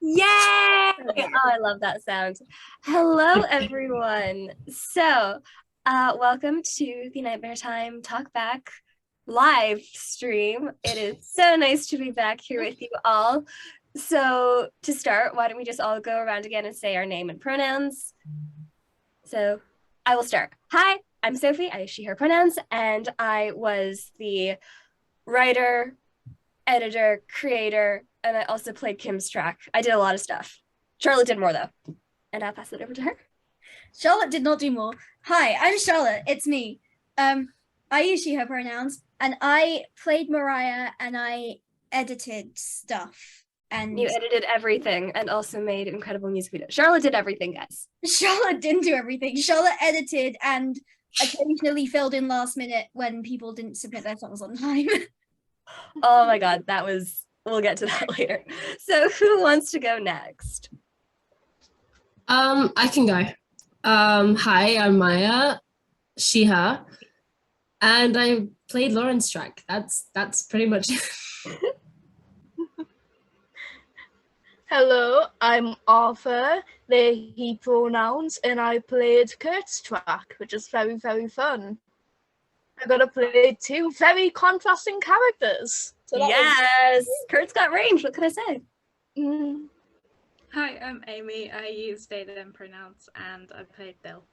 Yay! Oh, I love that sound. Hello, everyone. Welcome to the Nightmare Time Talkback live stream. It is so nice to be back here with you all. So, to start, why don't we just all go around again and say our name and pronouns? So, I will start. Hi, I'm Sophie. I she, her pronouns, and I was the writer, editor, creator, and I also played Kim's track. I did a lot of stuff. Charlotte did more though. And I'll pass it over to her. Charlotte did not do more. Hi, I'm Charlotte. It's me. I use she, her pronouns, and I played Mariah and I edited stuff. And you edited everything and also made incredible music videos. Charlotte did everything, guys. Charlotte didn't do everything. Charlotte edited and occasionally filled in last minute when people didn't submit their songs on time. Oh my god, we'll get to that later. So who wants to go next? I can go. Hi, I'm Maya, she, her, and I played Lauren's track. That's pretty much it. Hello, I'm Arthur, they, he pronouns, and I played Kurt's track, which is very, very fun. I got to play two very contrasting characters. So yes, Kurt's got range. What can I say? Hi, I'm Amy. I use they, them pronouns, and I played Bill.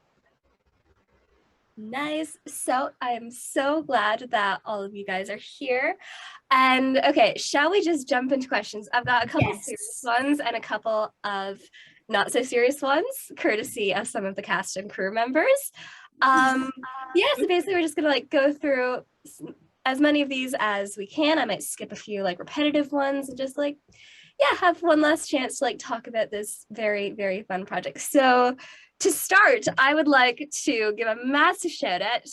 Nice. So I am so glad that all of you guys are here. And okay, shall we just jump into questions? I've got a couple serious ones and a couple of not so serious ones, courtesy of some of the cast and crew members. Yeah, so basically we're just gonna like go through as many of these as we can. I might skip a few like repetitive ones and just like, yeah, have one last chance to like talk about this very, very fun project. So to start, I would like to give a massive shout out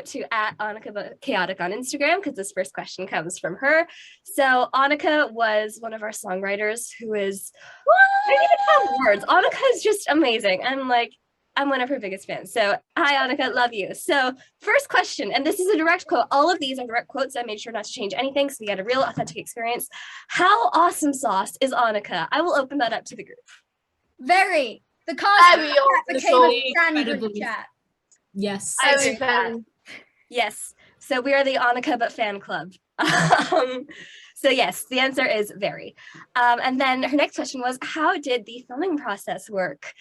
to @Annika on Instagram, because this first question comes from her. So Annika was one of our songwriters who is, I don't even have words. Annika is just amazing. I'm one of her biggest fans. So hi, Annika, love you. So first question, and this is a direct quote. All of these are direct quotes. I made sure not to change anything so we get a real authentic experience. How awesome sauce is Annika? I will open that up to the group. Very. The cast became a standard chat. Yes. Yes. So we are the Annika but fan club. So yes, the answer is very. And then her next question was, how did the filming process work?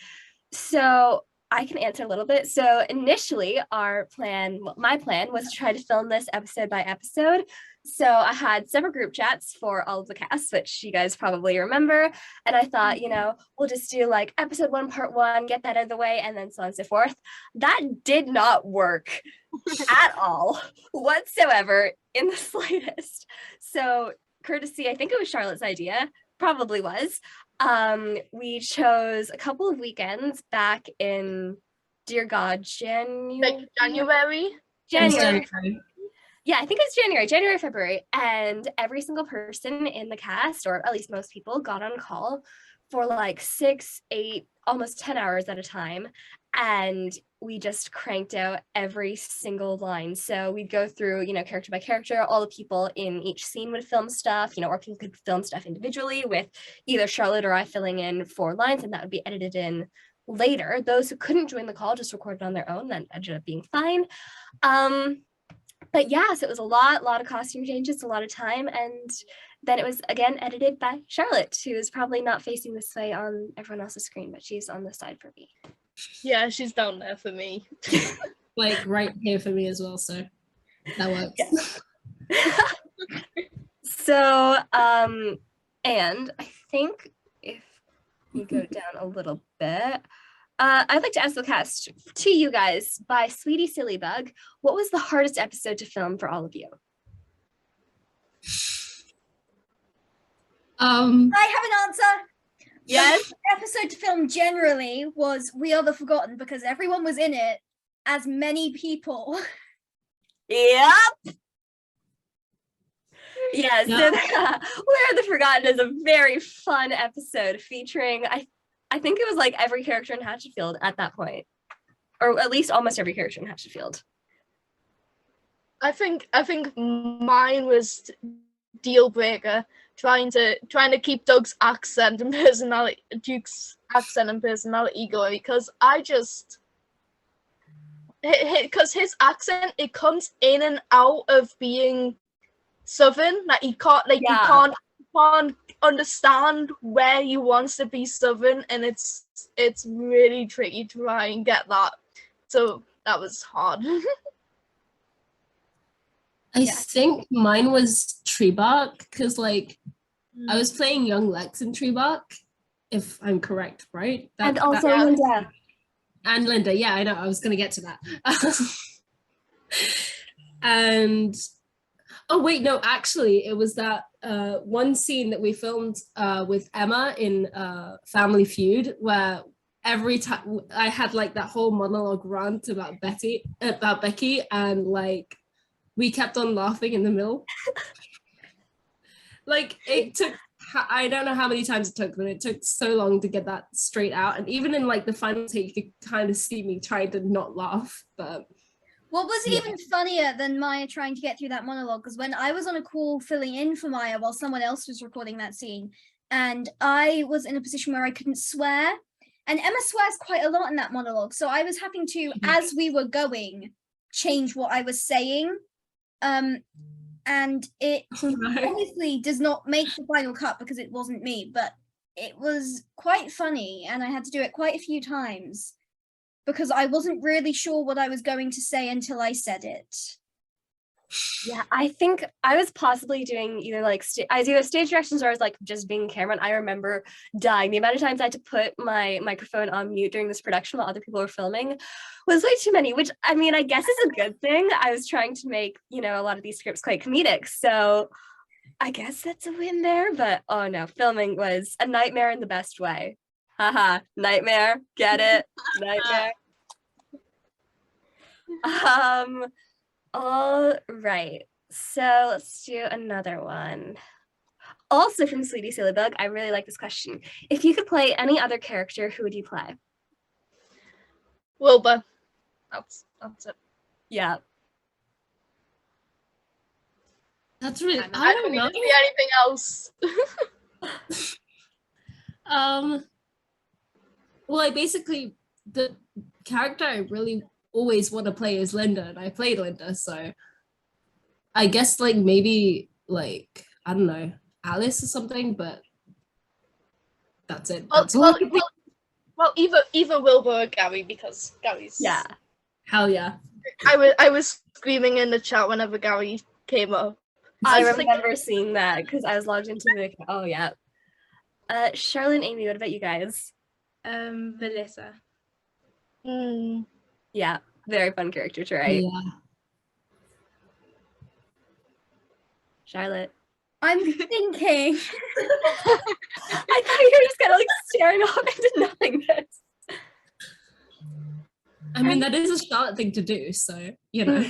So I can answer a little bit. So initially my plan was to try to film this episode by episode. So I had several group chats for all of the cast, which you guys probably remember. And I thought, we'll just do like episode 1, part 1, get that out of the way, and then so on and so forth. That did not work at all whatsoever in the slightest. So courtesy, I think it was Charlotte's idea, probably was. We chose a couple of weekends back in, dear God, January. Yeah, I think it's January, February. And every single person in the cast, or at least most people, got on call for like 6, 8, almost 10 hours at a time. And we just cranked out every single line. So we'd go through, character by character. All the people in each scene would film stuff, or people could film stuff individually with either Charlotte or I filling in 4 lines, and that would be edited in later. Those who couldn't join the call just recorded on their own. That ended up being fine. But yeah, so it was a lot of costume changes, a lot of time. And then it was again edited by Charlotte, who is probably not facing this way on everyone else's screen, but she's on the side for me. Yeah, she's down there for me. Like right here for me as well, so that works. Yeah. So, and I think if you go down a little bit, I'd like to ask the cast, to you guys, by Sweetie Silly Bug, what was the hardest episode to film for all of you? I have an answer. Yes. The episode to film generally was We Are the Forgotten, because everyone was in it as many people. Yep. Yeah, so We Are the Forgotten is a very fun episode featuring, I think it was like every character in Hatchetfield at that point, or at least almost every character in Hatchetfield. I think mine was deal breaker trying to keep Duke's accent and personality going, because I just because his accent, it comes in and out of being Southern. Like you can't understand where he wants to be Southern, and it's really tricky to try and get that. So that was hard. I think mine was Tree Bark, because like I was playing young Lex in Tree Bark, if I'm correct, right? And also Linda. And Linda, yeah, I know, I was gonna get to that. And oh wait, no, actually it was that one scene that we filmed with Emma in Family Feud, where every time I had like that whole monologue rant about Becky, and like we kept on laughing in the middle. Like it took, I don't know how many times it took, but it took so long to get that straight out. And even in like the final take, you could kind of see me trying to not laugh. But what was even funnier than Maya trying to get through that monologue, because when I was on a call filling in for Maya while someone else was recording that scene, and I was in a position where I couldn't swear, and Emma swears quite a lot in that monologue, so I was having to, as we were going, change what I was saying. And it obviously does not make the final cut because it wasn't me, but it was quite funny, and I had to do it quite a few times because I wasn't really sure what I was going to say until I said it. Yeah, I think I was possibly doing either like either stage directions or I was like just being Cameron. I remember dying. The amount of times I had to put my microphone on mute during this production while other people were filming was way too many, which I mean, I guess is a good thing. I was trying to make, you know, a lot of these scripts quite comedic. So I guess that's a win there, but oh no, filming was a nightmare in the best way. Haha, nightmare, get it? Nightmare. All right, so let's do another one. Also from Sweetie Silly-Bug, I really like this question. If you could play any other character, who would you play? Wilbur. That's it. Yeah. That's really, I don't know. See anything else. Well, I basically, the character I really always want to play is Linda, and I played Linda, so I guess like maybe like, I don't know, Alice or something, but that's it. That's well, either Wilbur or Gary, because Gary's hell yeah. I was screaming in the chat whenever Gary came up. I remember seeing that because I was logged into the oh yeah. Charlotte and Amy, what about you guys? Melissa. Yeah, very fun character to write. Yeah. Charlotte. I'm thinking. I thought you were just kind of like staring off into nothingness. I mean, that is a Charlotte thing to do, so, you know.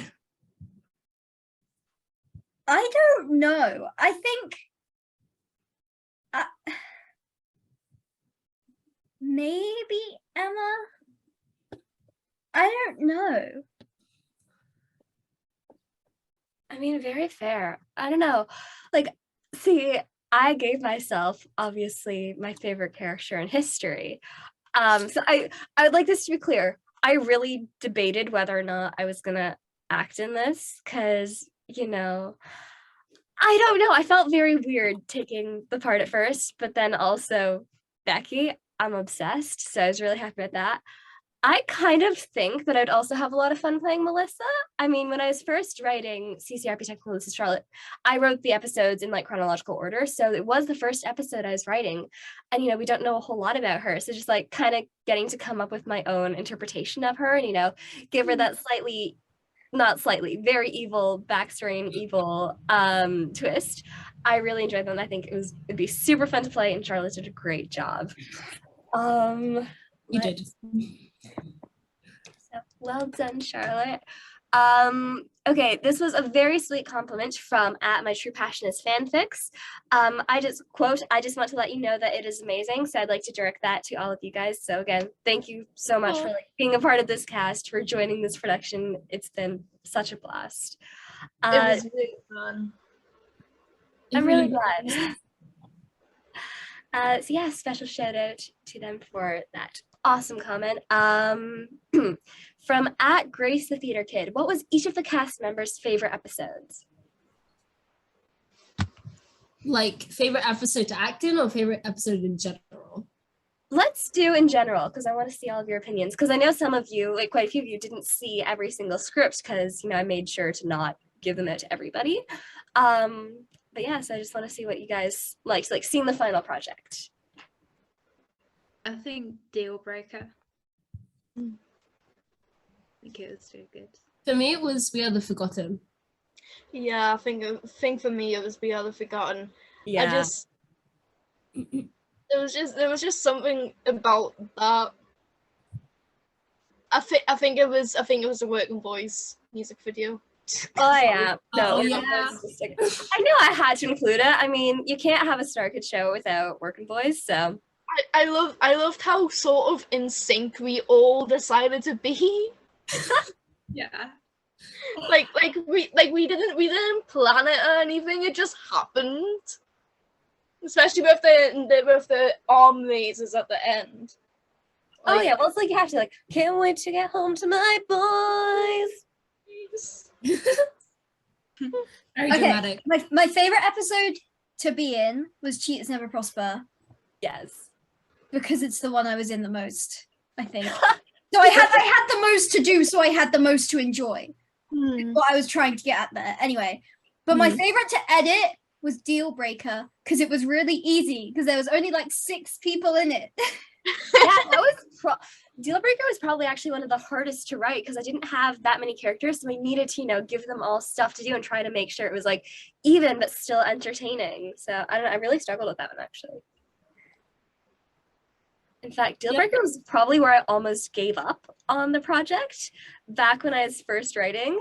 I don't know. I think maybe Emma. I don't know. I mean, very fair. I don't know. Like, see, I gave myself obviously my favorite character in history. So I would like this to be clear. I really debated whether or not I was gonna act in this because, you know, I don't know. I felt very weird taking the part at first, but then also Becky, I'm obsessed. So I was really happy with that. I kind of think that I'd also have a lot of fun playing Melissa. I mean, when I was first writing CCRP Technical Melissa Charlotte, I wrote the episodes in like chronological order. So it was the first episode I was writing. And, you know, we don't know a whole lot about her. So just like kind of getting to come up with my own interpretation of her and, you know, give her that very evil backstory and evil twist. I really enjoyed them. I think it'd be super fun to play, and Charlotte did a great job. You did. So well done, Charlotte. Okay, this was a very sweet compliment from My True Passion is Fanfics. I just want to let you know that it is amazing. So I'd like to direct that to all of you guys. So again, thank you so much for like being a part of this cast, for joining this production. It's been such a blast. It was really fun. I'm really glad. So yeah, special shout out to them for that awesome comment. From at Grace the Theater Kid, what was each of the cast members' favorite episodes? Like favorite episode to act in or favorite episode in general? Let's do in general, because I want to see all of your opinions. Because I know some of you, like quite a few of you, didn't see every single script because, you know, I made sure to not give them out to everybody. But yeah, so I just want to see what you guys liked, like seeing the final project. I think Deal Breaker. I think it was too good. For me, it was We Are the Forgotten. Yeah, I think for me it was We Are the Forgotten. Yeah. There was just something about that. I think it was a Working Boys music video. Oh yeah. No, Oh, yeah. I knew I had to include it. I mean, you can't have a Star Kid show without Working Boys, so I loved how sort of in sync we all decided to be. Yeah. like we didn't plan it or anything. It just happened. Especially with the arm lasers at the end. oh yeah, well it's like you have to like, can't wait to get home to my boys. Very Okay. dramatic. My favorite episode to be in was Cheaters Never Prosper Yes. because it's the one I was in the most, I think. So I had the most to do, so I had the most to enjoy. What I was trying to get at there. Anyway, but my favorite to edit was Deal Breaker because it was really easy because there was only like 6 people in it. Yeah, that was Deal Breaker was probably actually one of the hardest to write because I didn't have that many characters, so I needed to, you know, give them all stuff to do and try to make sure it was like even but still entertaining. So I don't know, I really struggled with that one actually. In fact, Deal Breaker was probably where I almost gave up on the project back when I was first writing.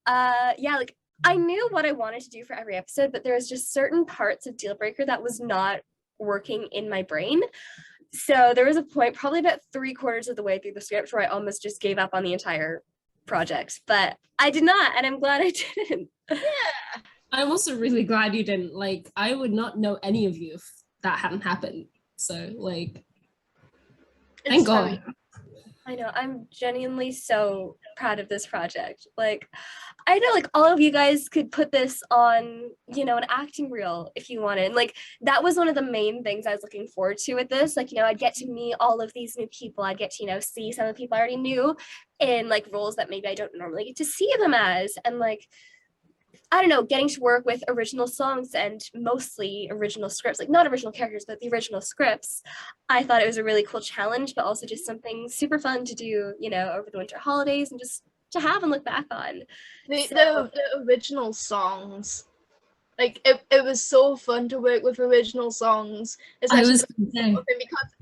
Yeah, like I knew what I wanted to do for every episode, but there was just certain parts of Deal Breaker that was not working in my brain. So there was a point, probably about 3/4 of the way through the script, where I almost just gave up on the entire project. But I did not, and I'm glad I didn't. Yeah. I'm also really glad you didn't. Like, I would not know any of you if that hadn't happened. So, like, thank God. I know, I'm genuinely so proud of this project. Like, I know like all of you guys could put this on, you know, an acting reel if you wanted. Like that was one of the main things I was looking forward to with this. Like, you know, I'd get to meet all of these new people. I'd get to, you know, see some of the people I already knew in like roles that maybe I don't normally get to see them as. And like, I don't know, getting to work with original songs and mostly original scripts, like not original characters, but the original scripts. I thought it was a really cool challenge, but also just something super fun to do, you know, over the winter holidays and just to have and look back on. The original songs. Like it was so fun to work with original songs, especially because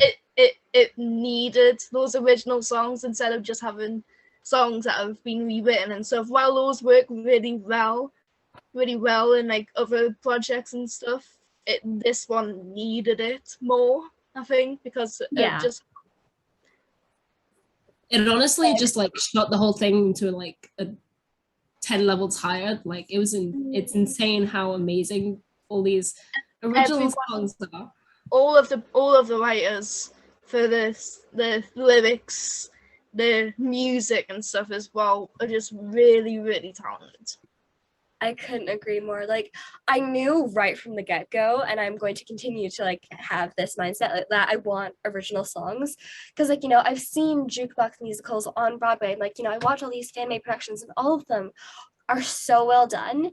it needed those original songs instead of just having songs that have been rewritten and stuff. While those work really well in like other projects and stuff, this one needed it more, I think, because it honestly just like shot the whole thing into like a 10 levels higher. Like it's insane how amazing all these original songs are. All of the writers for this, the lyrics, the music and stuff as well are just really, really talented. I couldn't agree more. Like I knew right from the get-go, and I'm going to continue to like have this mindset that I want original songs, because like, you know, I've seen jukebox musicals on Broadway, and like, you know, I watch all these fan-made productions and all of them are so well done,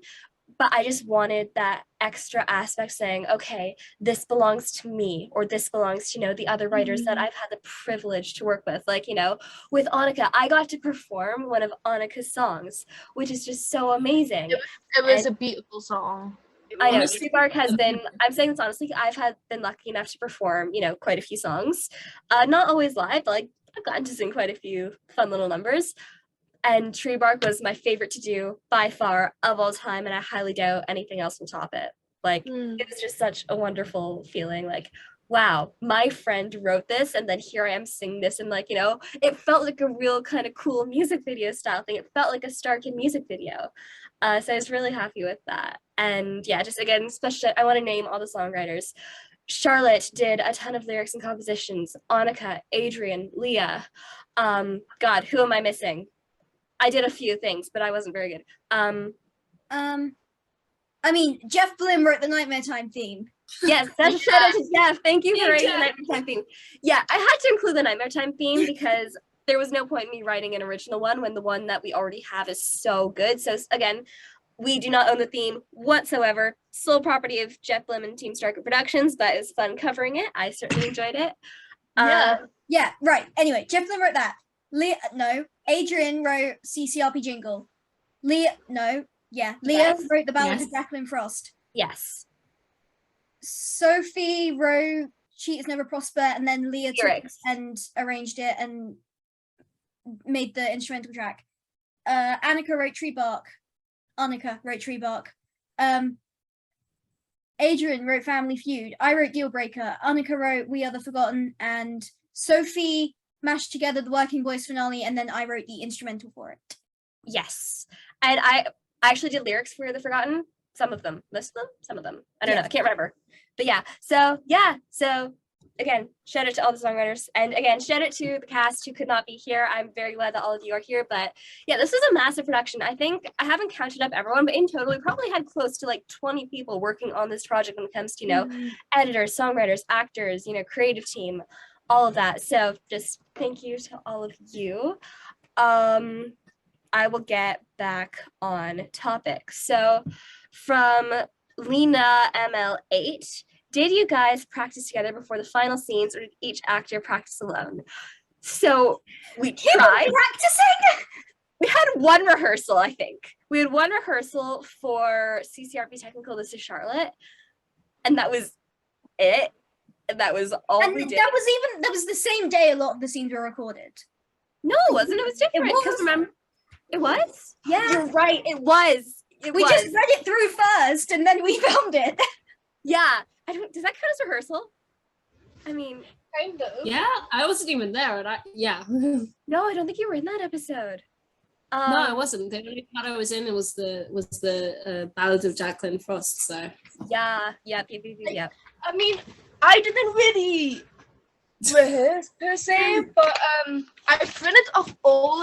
but I just wanted that extra aspect saying, okay, this belongs to me, or this belongs to, you know, the other writers that I've had the privilege to work with. Like, you know, with Annika, I got to perform one of Annika's songs, which is just so amazing. It was a beautiful song. I know, Tree Bark has been, I'm saying this honestly, I've been lucky enough to perform, you know, quite a few songs. Not always live, but like I've gotten to sing quite a few fun little numbers. And Tree Bark was my favorite to do by far of all time, and I highly doubt anything else will top it. Like, it was just such a wonderful feeling. Like, wow, my friend wrote this, and then here I am singing this, and like, you know, it felt like a real kind of cool music video style thing. It felt like a Star Kid music video. So I was really happy with that. And yeah, just again, especially I want to name all the songwriters. Charlotte did a ton of lyrics and compositions. Annika, Adrian, Leah. God, who am I missing? I did a few things, but I wasn't very good. I mean, Jeff Blim wrote the Nightmare Time theme. Yes, that's a shout out to Jeff. Thank you for writing the Nightmare Time theme. Yeah, I had to include the Nightmare Time theme because there was no point in me writing an original one when the one that we already have is so good. So again, we do not own the theme whatsoever. Sole property of Jeff Blim and Team Starker Productions, but it was fun covering it. I certainly enjoyed it. Yeah, right. Anyway, Jeff Blim wrote that. Adrian wrote CCRP Jingle. Leah wrote the Ballad of Jacqueline Frost. Yes. Sophie wrote Cheaters Never Prosper, and then Leah took it and arranged it and made the instrumental track. Annika wrote Tree Bark. Adrian wrote Family Feud. I wrote Deal Breaker. Annika wrote We Are the Forgotten, and Sophie mashed together the Working Boys finale, and then I wrote the instrumental for it. Yes. And I actually did lyrics for The Forgotten. Some of them. Most of them? Some of them. I don't know. I can't remember. But yeah. So again, shout out to all the songwriters. And again, shout out to the cast who could not be here. I'm very glad that all of you are here. But yeah, this was a massive production. I think I haven't counted up everyone, but in total, we probably had close to like 20 people working on this project when it comes to, editors, songwriters, actors, creative team, all of that. So just thank you to all of you. I will get back on topic. So from Lena ML8, did you guys practice together before the final scenes, or did each actor practice alone? So we tried practicing. We had one rehearsal, I think. We had one rehearsal for CCRP Technical. This is Charlotte, and that was it. And that was all we did. That was the same day a lot of the scenes were recorded. No, it wasn't. It was different. Because remember, it was? Yeah. You're right. It was. We just read it through first, and then we filmed it. Yeah. Does that count as rehearsal? I mean, kind of. Yeah, I wasn't even there. No, I don't think you were in that episode. No, I wasn't. The only part I was in was the Ballad of Jacqueline Frost. So yeah. I mean, I didn't really rehearse per se, but I printed off all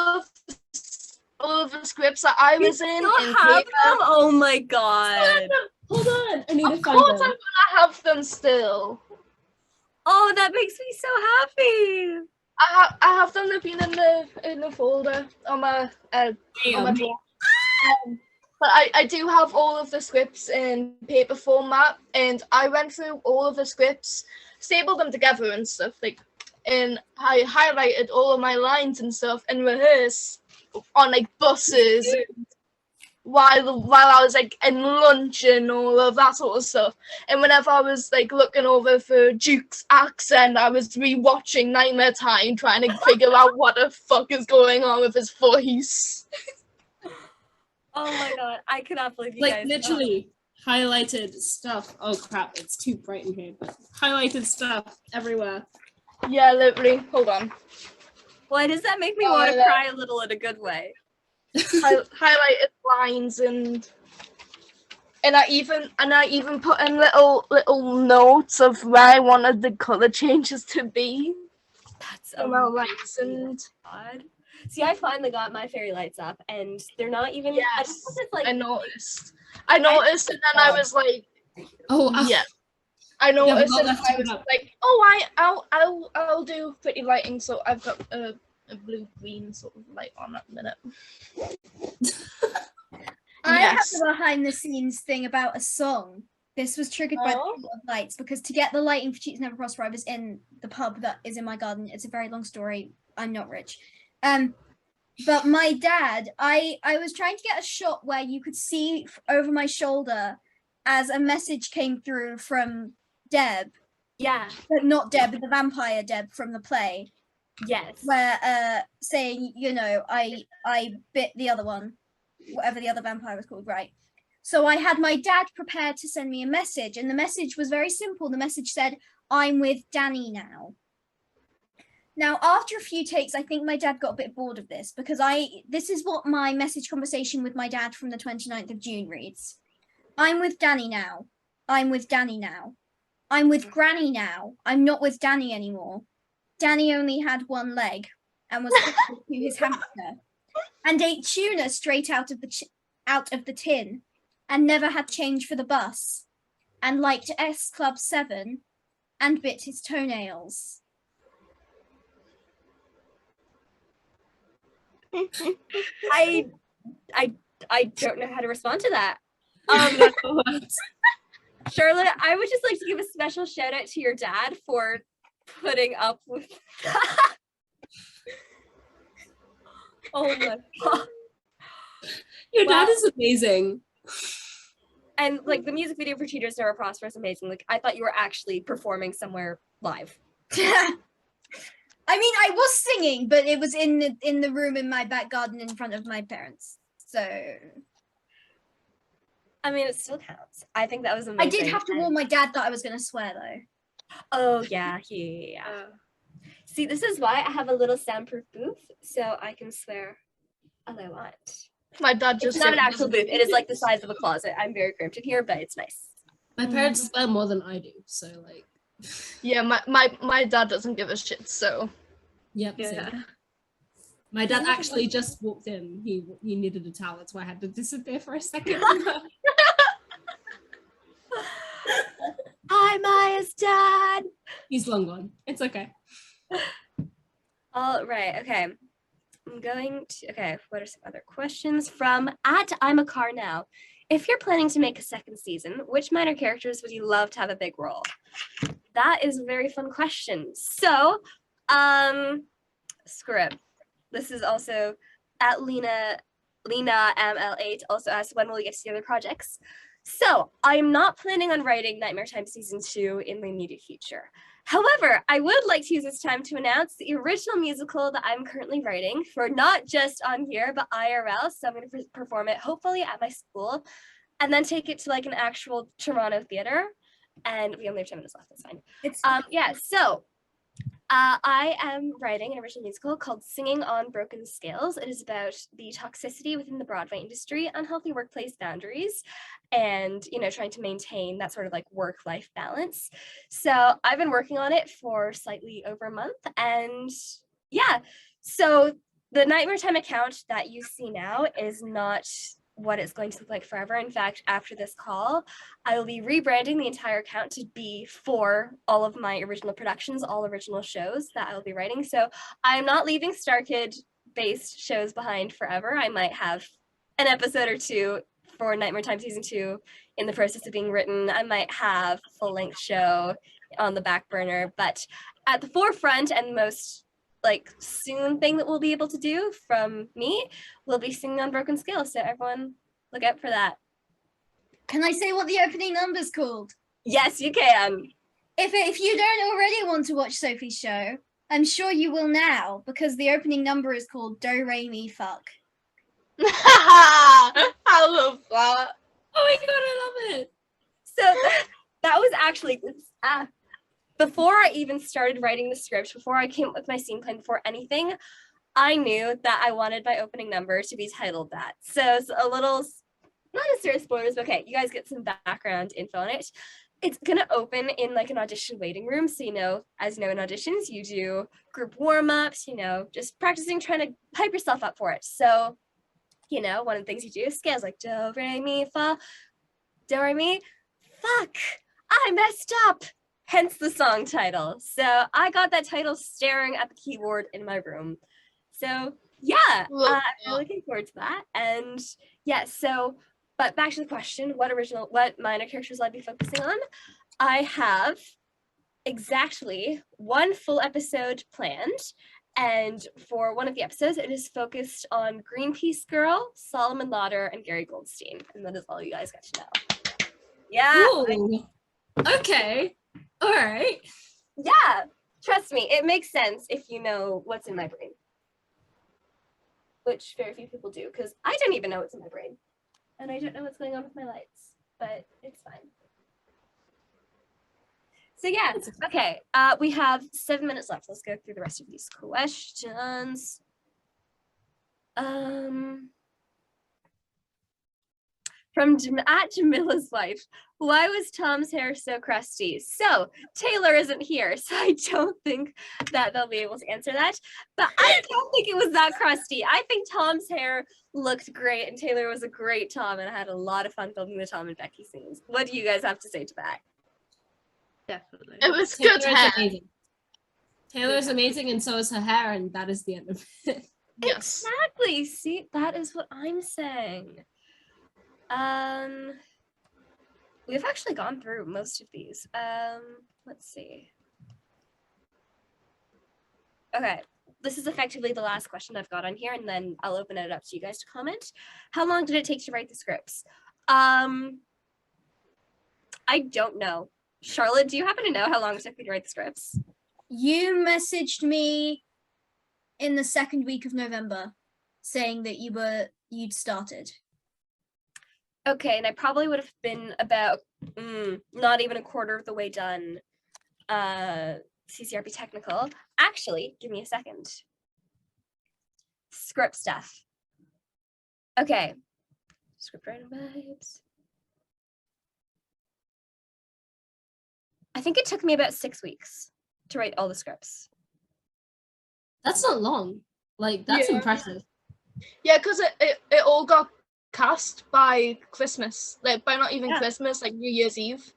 of the scripts that I was in. Have them? Oh my god! Hold on, I need to find them. Of course, I'm gonna have them still. Oh, that makes me so happy. I have them. They've been in the folder on my drawer. But I do have all of the scripts in paper format, and I went through all of the scripts, stapled them together and stuff, and I highlighted all of my lines and stuff and rehearsed on buses while I was in lunch and all of that sort of stuff. And whenever I was looking over for Duke's accent, I was rewatching Nightmare Time, trying to figure out what the fuck is going on with his voice. Oh my god, I cannot believe you guys literally highlighted stuff. Oh crap, it's too bright in here, but highlighted stuff everywhere. Yeah, literally. Hold on. Why does that make me want to cry a little in a good way? Highlighted lines and I even put in little notes of where I wanted the color changes to be. That's amazing. God. See, I finally got my fairy lights up, and they're not even. Yes, I noticed, and then I was like, I noticed, and I was like, I'll do pretty lighting. So I've got a blue-green sort of light on at the minute. I have a behind-the-scenes thing about a song. This was triggered by the lights, because to get the lighting for Cheats Never Prosper, I was in the pub that is in my garden. It's a very long story. I'm not rich. But my dad, I was trying to get a shot where you could see over my shoulder as a message came through from Deb. Yeah. But not Deb, but the vampire Deb from the play. Yes. Where saying, I bit the other one, whatever the other vampire was called, right? So I had my dad prepared to send me a message, and the message was very simple. The message said, "I'm with Danny now." Now, after a few takes, I think my dad got a bit bored of this, because this is what my message conversation with my dad from the 29th of June reads. "I'm with Danny now. I'm with Danny now. I'm with Granny now. I'm not with Danny anymore. Danny only had one leg and was hooked to his hamster, and ate tuna straight out of the tin, and never had change for the bus, and liked S Club 7, and bit his toenails. I don't know how to respond to that. Charlotte, I would just like to give a special shout out to your dad for putting up with that. Oh my god. Your dad is amazing. And like the music video for Cheaters Never Prosper is amazing. Like I thought you were actually performing somewhere live. I mean, I was singing, but it was in the room in my back garden in front of my parents. So I mean, it still counts. I think that was amazing. I did have to warn my dad that I was going to swear though. Oh yeah. See, this is why I have a little soundproof booth, so I can swear all I want. My dad just It's not an actual booth. It is like the size of a closet. I'm very cramped in here, but it's nice. My parents swear more than I do, so like. Yeah, my dad doesn't give a shit, so. Yep. Yeah. Same. My dad actually just walked in. He needed a towel. That's why I had to disappear for a second. Hi, Maya's dad. He's long gone. It's okay. All right. Okay. I'm going to. Okay. What are some other questions from I'm a car now? If you're planning to make a second season, which minor characters would you love to have a big role? That is a very fun question. So, screw it. This is also at Lena ML8 also asked, when will we get to the other projects? So I'm not planning on writing Nightmare Time Season 2 in the immediate future. However, I would like to use this time to announce the original musical that I'm currently writing for not just on here, but IRL. So I'm going to perform it hopefully at my school and then take it to like an actual Toronto theater. And we only have 10 minutes left, that's fine. So I am writing an original musical called Singing on Broken Scales. It is about the toxicity within the Broadway industry, unhealthy workplace boundaries, and, you know, trying to maintain that sort of like work-life balance. So I've been working on it for slightly over a month, and yeah, so the Nightmare Time account that you see now is not what it's going to look like forever. In fact, after this call, I will be rebranding the entire account to be for all of my original productions, all original shows that I will be writing. So I'm not leaving StarKid based shows behind forever. I might have an episode or two for Nightmare Time Season 2 in the process of being written. I might have a full-length show on the back burner, but at the forefront and most like soon thing that we'll be able to do from me will be Singing on Broken Scales. So everyone look out for that. Can I say what the opening number's called? Yes, you can. If you don't already want to watch Sophie's show, I'm sure you will now, because the opening number is called Do Re Mi Fuck. I love that. Oh my god, I love it. So that was actually before I even started writing the script, before I came up with my scene plan, before anything, I knew that I wanted my opening number to be titled that. So it's a little, not necessarily spoilers, but okay, you guys get some background info on it. It's gonna open in like an audition waiting room. So, you know, as you know, in auditions, you do group warm-ups, you know, just practicing, trying to hype yourself up for it. So, you know, one of the things you do is scales like do, re, mi, fa, do, re, mi, fuck, I messed up. Hence the song title. So I got that title staring at the keyboard in my room. So yeah, I'm really looking forward to that. And yeah, so, but back to the question, what minor characters will I be focusing on? I have exactly one full episode planned. And for one of the episodes, it is focused on Greenpeace Girl, Solomon Lauder, and Gary Goldstein. And that is all you guys get to know. Yeah. Okay. All right. Yeah, trust me, it makes sense if you know what's in my brain. Which very few people do, because I don't even know what's in my brain. And I don't know what's going on with my lights, but it's fine. So yeah, okay, we have 7 minutes left. Let's go through the rest of these questions. From at Jamila's wife, Why was Tom's hair so crusty? So Taylor isn't here, so I don't think that they'll be able to answer that. But I don't think it was that crusty. I think Tom's hair looked great, and Taylor was a great Tom, and I had a lot of fun filming the Tom and Becky scenes. What do you guys have to say to that? Definitely. It was good hair. Amazing. Taylor's amazing, and so is her hair, and that is the end of it. Yes. Exactly. See, that is what I'm saying. We've actually gone through most of these. Let's see. Okay, this is effectively the last question I've got on here, and then I'll open it up to you guys to comment. How long did it take to write the scripts? I don't know. Charlotte, do you happen to know how long it took me to write the scripts? You messaged me in the second week of November saying that you'd started. Okay, and I probably would have been about not even a quarter of the way done CCRP technical. Actually, give me a second. Script stuff. Okay. Script writing vibes. I think it took me about 6 weeks to write all the scripts. That's not long. Like, that's Yeah. impressive. Yeah, because it all got cast by Christmas. Like, by not even Yeah. Christmas, like New Year's Eve.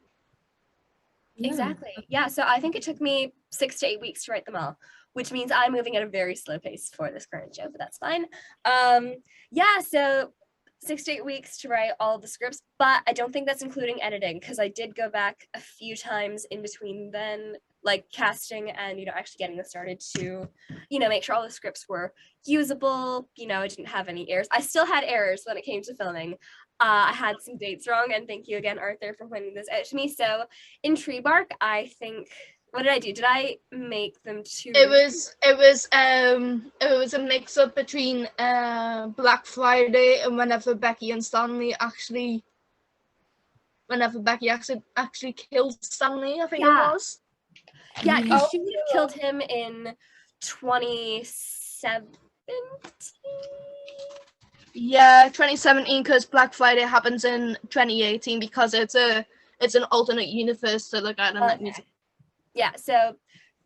Yeah. Exactly. Yeah, so I think it took me 6 to 8 weeks to write them all, which means I'm moving at a very slow pace for this current show, but that's fine. Yeah, so 6 to 8 weeks to write all the scripts, but I don't think that's including editing, because I did go back a few times in between then, like casting and, actually getting this started to, make sure all the scripts were usable. I didn't have any errors. I still had errors when it came to filming. I had some dates wrong, and thank you again, Arthur, for pointing this out to me. So in Tree Bark, I think, what did I do? Did I make them too? It was a mix up between Black Friday and whenever Becky actually killed Stanley, I think it was. Yeah, she would have killed him in 2017. Yeah, 2017, because Black Friday happens in 2018 because it's an alternate universe to look at in that music. Yeah, so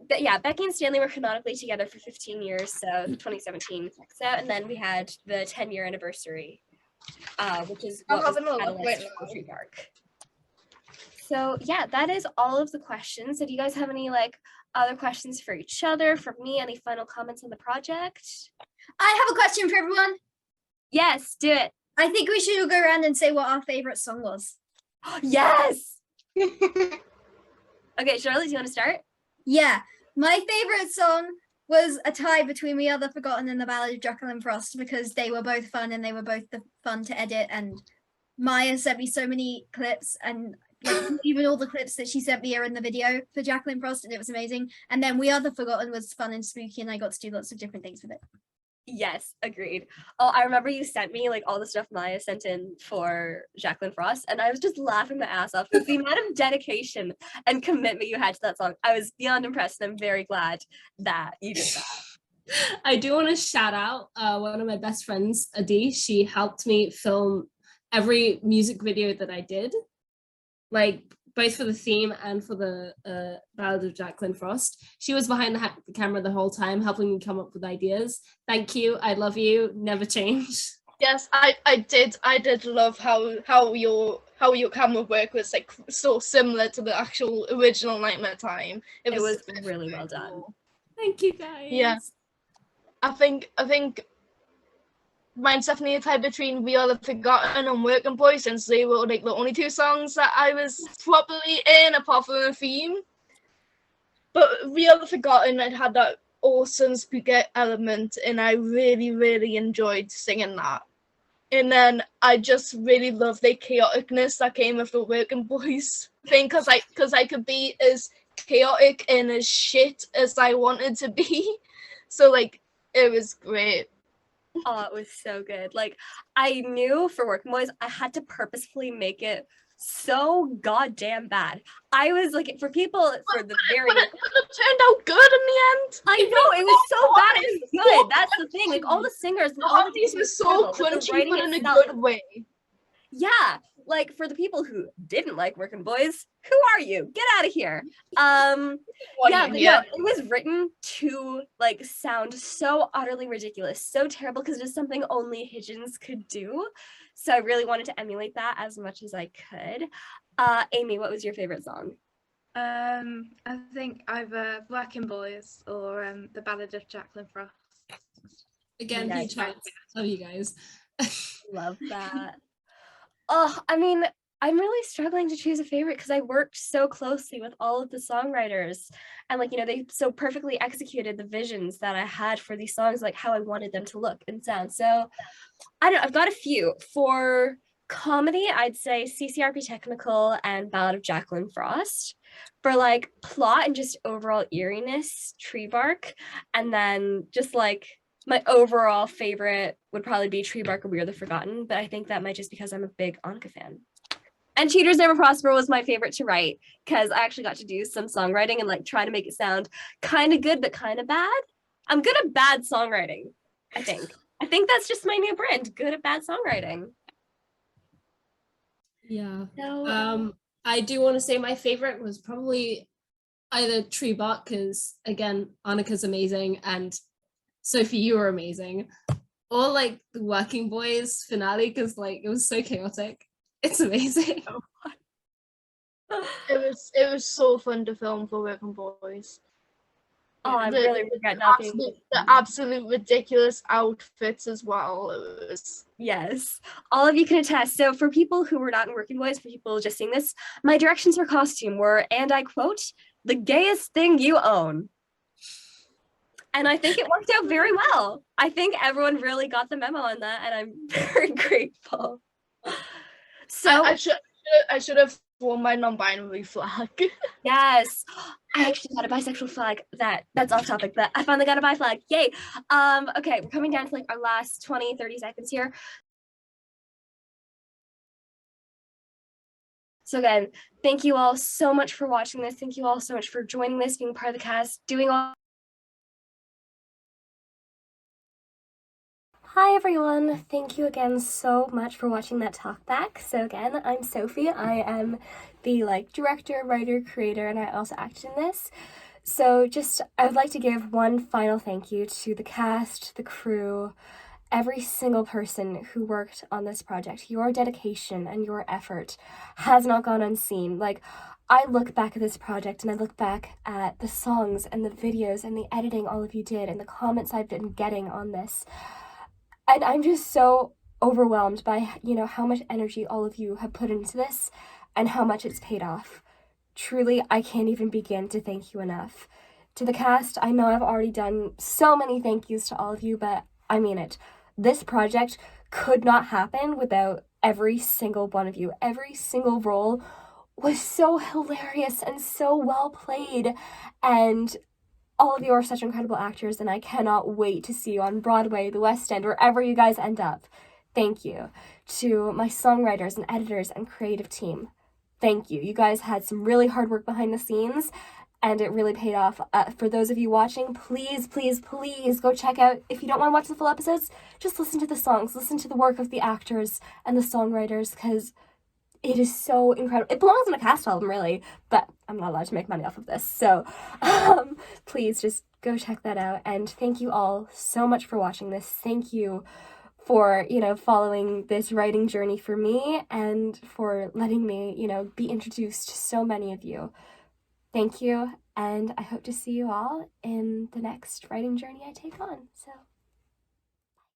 Becky and Stanley were canonically together for 15 years, so 2017 checks out, and then we had the 10-year anniversary, which is what was the catalyst for Tree Bark. So yeah, that is all of the questions. So do you guys have any other questions for each other, for me? Any final comments on the project? I have a question for everyone. Yes, do it. I think we should all go around and say what our favorite song was. Yes. Okay, Charlotte, do you want to start? Yeah, my favorite song was a tie between We Are the Forgotten and The Ballad of Jacqueline Frost, because they were both fun and they were both fun to edit. And Maya sent me so many clips, and even all the clips that she sent me are in the video for Jacqueline Frost, and it was amazing. And then We Are the Forgotten was fun and spooky, and I got to do lots of different things with it. Yes, agreed. Oh, I remember you sent me all the stuff Maya sent in for Jacqueline Frost, and I was just laughing my ass off because the amount of dedication and commitment you had to that song. I was beyond impressed, and I'm very glad that you did that. I do want to shout out one of my best friends, Adi. She helped me film every music video that I did, both for the theme and for the Ballad of Jacqueline Frost. She was behind the camera the whole time, helping me come up with ideas. Thank you. I love you. Never change. Yes, I did love how your camera work was so similar to the actual original Nightmare Time. It was really well done. Thank you, guys. Yeah, I think mine's definitely a tie between We Are the Forgotten and Working Boy, since they were the only two songs that I was properly in apart from the theme. But We Are the Forgotten, it had that awesome spooky element, and I really, really enjoyed singing that. And then I just really love the chaoticness that came with the Working Boys thing, because I could be as chaotic and as shit as I wanted to be. So it was great. Oh, it was so good. I knew for Working Boys, I had to purposefully make it so goddamn bad. I was for people for the very. But it turned out good in the end. I know, it was so bad. It was good. That's the thing. All the singers, the harmonies were so crunchy, but in a good way. Yeah, like for the people who didn't like Working Boys, who are you? Get out of here. It was written to like sound so utterly ridiculous, so terrible, because it is something only Hitchens could do. So I really wanted to emulate that as much as I could. Amy, what was your favorite song? I think either Working Boys or The Ballad of Jacqueline Frost. Again, Yes. huge fans. Love you guys. Love that. Oh, I mean, I'm really struggling to choose a favorite because I worked so closely with all of the songwriters, and like, you know, they so perfectly executed the visions that I had for these songs, like how I wanted them to look and sound. So I don't know, I've got a few. For comedy, I'd say CCRP Technical and Ballad of Jacqueline Frost. For like plot and just overall eeriness, Tree Bark. And then just like my overall favorite would probably be Tree Bark or We Are the Forgotten, but I think that might just because I'm a big Annika fan. And Cheaters Never Prosper was my favorite to write because I actually got to do some songwriting and like try to make it sound kind of good but kind of bad. I'm good at bad songwriting, I think. I think that's just my new brand, good at bad songwriting. Yeah. So, I do want to say my favorite was probably either Tree Bark, because again, Annika's amazing, and Sophie, you were amazing. Or like the Working Boys finale, because like it was so chaotic. It's amazing. It was so fun to film for Working Boys. Oh, I really regret not being the absolute ridiculous outfits as well. It was... Yes, all of you can attest. So for people who were not in Working Boys, for people just seeing this, my directions for costume were, and I quote, "the gayest thing you own." And I think it worked out very well. I think everyone really got the memo on that, and I'm very grateful. So I should have worn my non-binary flag. Yes, I actually got a bisexual flag. That's off topic, but I finally got a bi flag. Yay. Okay, we're coming down to like our last 20-30 seconds here. So again, thank you all so much for watching this. Thank you all so much for joining this, being part of the cast, doing all. Hi everyone, thank you again so much for watching that Talkback. So again, I'm Sophie. I am the director, writer, creator, and I also act in this. So I would like to give one final thank you to the cast, the crew, every single person who worked on this project. Your dedication and your effort has not gone unseen. I look back at this project and I look back at the songs and the videos and the editing all of you did and the comments I've been getting on this. And I'm just so overwhelmed by, how much energy all of you have put into this and how much it's paid off. Truly, I can't even begin to thank you enough. To the cast, I know I've already done so many thank yous to all of you, but I mean it. This project could not happen without every single one of you. Every single role was so hilarious and so well played, and all of you are such incredible actors, and I cannot wait to see you on Broadway, the West End, wherever you guys end up. Thank you. To my songwriters and editors and creative team, thank you. You guys had some really hard work behind the scenes, and it really paid off. For those of you watching, please, please, please go check out, if you don't want to watch the full episodes, just listen to the songs, listen to the work of the actors and the songwriters, because it is so incredible. It belongs in a cast album, really, but I'm not allowed to make money off of this. So please just go check that out. And thank you all so much for watching this. Thank you for, following this writing journey for me and for letting me, be introduced to so many of you. Thank you. And I hope to see you all in the next writing journey I take on. So